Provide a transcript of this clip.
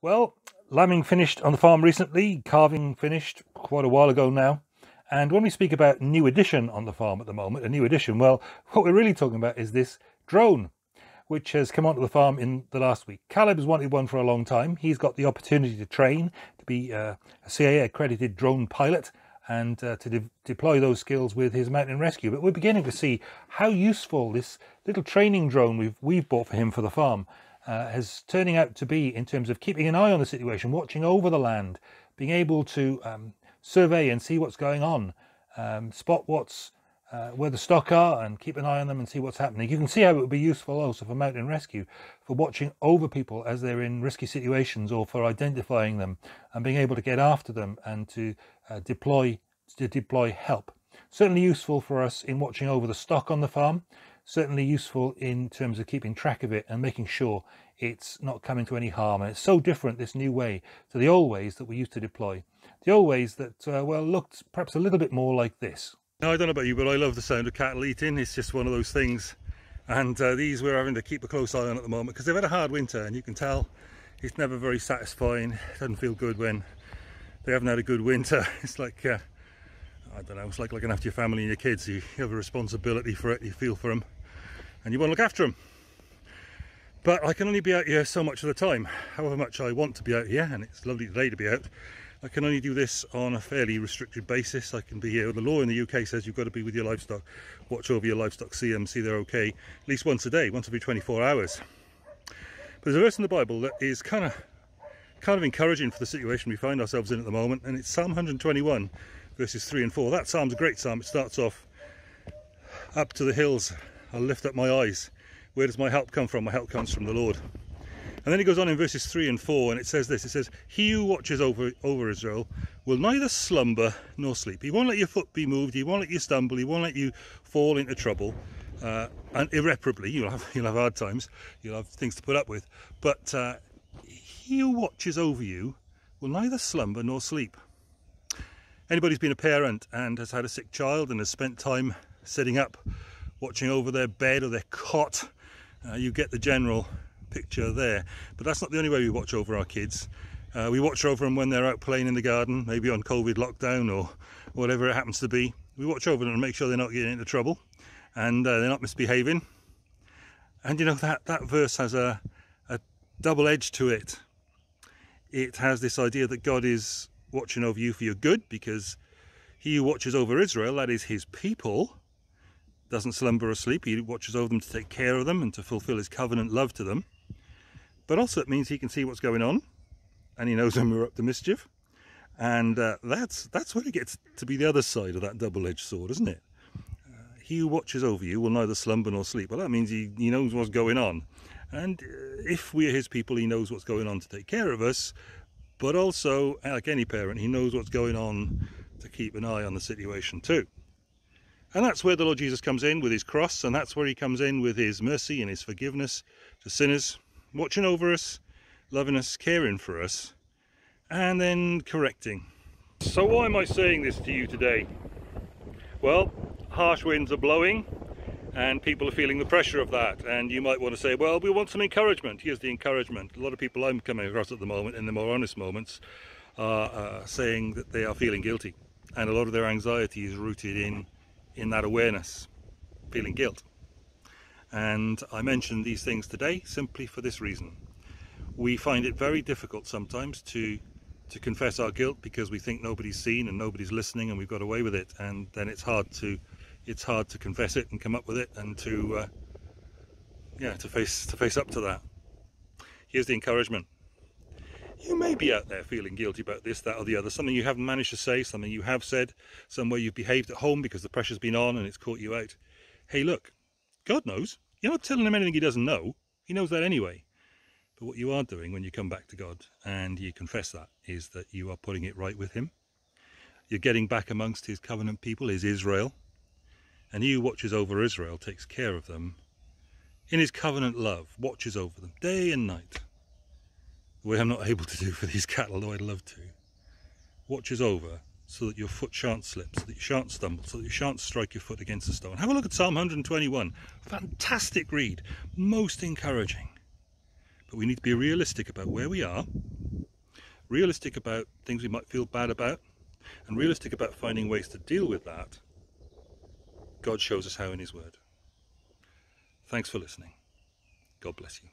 Well, lambing finished on the farm recently, calving finished quite a while ago now. And when we speak about new addition on the farm at the moment, a new addition, well, what we're really talking about is this drone, which has come onto the farm in the last week. Caleb has wanted one for a long time. He's got the opportunity to train, to be a CAA accredited drone pilot, and to deploy those skills with his mountain rescue. But we're beginning to see how useful this little training drone we've bought for him for the farm is turning out to be in terms of keeping an eye on the situation, watching over the land, being able to survey and see what's going on, spot where the stock are and keep an eye on them and see what's happening. You can see how it would be useful also for mountain rescue, for watching over people as they're in risky situations, or for identifying them and being able to get after them and to deploy help. Certainly useful for us in watching over the stock on the farm, certainly useful in terms of keeping track of it and making sure it's not coming to any harm. And it's so different, this new way, to the old ways that we used to deploy. The old ways that, well, looked perhaps a little bit more like this. Now, I don't know about you, but I love the sound of cattle eating. It's just one of those things. And these we're having to keep a close eye on at the moment because they've had a hard winter, and you can tell it's never very satisfying. It doesn't feel good when they haven't had a good winter. It's like, I don't know, it's like looking after your family and your kids. You have a responsibility for it, you feel for them, and you want to look after them. But I can only be out here so much of the time. However much I want to be out here, and it's lovely today to be out, I can only do this on a fairly restricted basis. I can be here. The law in the UK says you've got to be with your livestock, watch over your livestock, see them, see they're okay, at least once a day, once every 24 hours. But there's a verse in the Bible that is kind of encouraging for the situation we find ourselves in at the moment, and it's Psalm 121, verses 3 and 4. That psalm's a great psalm. It starts off, "Up to the hills I'll lift up my eyes. Where does my help come from? My help comes from the Lord." And then it goes on in verses 3 and 4, and it says this. It says, "He who watches over Israel will neither slumber nor sleep." He won't let your foot be moved. He won't let you stumble. He won't let you fall into trouble. And irreparably, you'll have hard times. You'll have things to put up with. But he who watches over you will neither slumber nor sleep. Anybody who's been a parent and has had a sick child and has spent time sitting up, watching over their bed or their cot, you get the general picture there. But that's not the only way we watch over our kids. We watch over them when they're out playing in the garden, maybe on COVID lockdown or whatever it happens to be. We watch over them and make sure they're not getting into trouble and they're not misbehaving. And you know, that verse has a double edge to it. It has this idea that God is watching over you for your good, because he who watches over Israel, that is his people, doesn't slumber or sleep. He watches over them to take care of them and to fulfill his covenant love to them. But also it means he can see what's going on, and he knows when we're up to mischief. And that's when it gets to be the other side of that double-edged sword, isn't it? He who watches over you will neither slumber nor sleep. Well, that means he knows what's going on. And if we are his people, he knows what's going on to take care of us. But also, like any parent, he knows what's going on to keep an eye on the situation too. And that's where the Lord Jesus comes in with his cross, and that's where he comes in with his mercy and his forgiveness to sinners, watching over us, loving us, caring for us, and then correcting. So why am I saying this to you today? Well, harsh winds are blowing and people are feeling the pressure of that, and you might want to say, well, we want some encouragement. Here's the encouragement. A lot of people I'm coming across at the moment, in the more honest moments, are saying that they are feeling guilty, and a lot of their anxiety is rooted in that awareness, feeling guilt. And I mention these things today simply for this reason. We find it very difficult sometimes to confess our guilt because we think nobody's seen and nobody's listening and we've got away with it, and then it's hard to confess it and come up with it and to face up to that. Here's the encouragement. You may be out there feeling guilty about this, that or the other, something you haven't managed to say, something you have said, somewhere you've behaved at home because the pressure's been on and it's caught you out. Hey, look, God knows. You're not telling him anything he doesn't know. He knows that anyway. But what you are doing when you come back to God and you confess that is that you are putting it right with him. You're getting back amongst his covenant people, his Israel. And he who watches over Israel takes care of them in his covenant love, watches over them day and night. The way I'm not able to do for these cattle, though I'd love to. Watches over so that your foot shan't slip, so that you shan't stumble, so that you shan't strike your foot against a stone. Have a look at Psalm 121. Fantastic read, most encouraging. But we need to be realistic about where we are realistic about things we might feel bad about, and realistic about finding ways to deal with that, God shows us how in His Word. Thanks for listening. God bless you.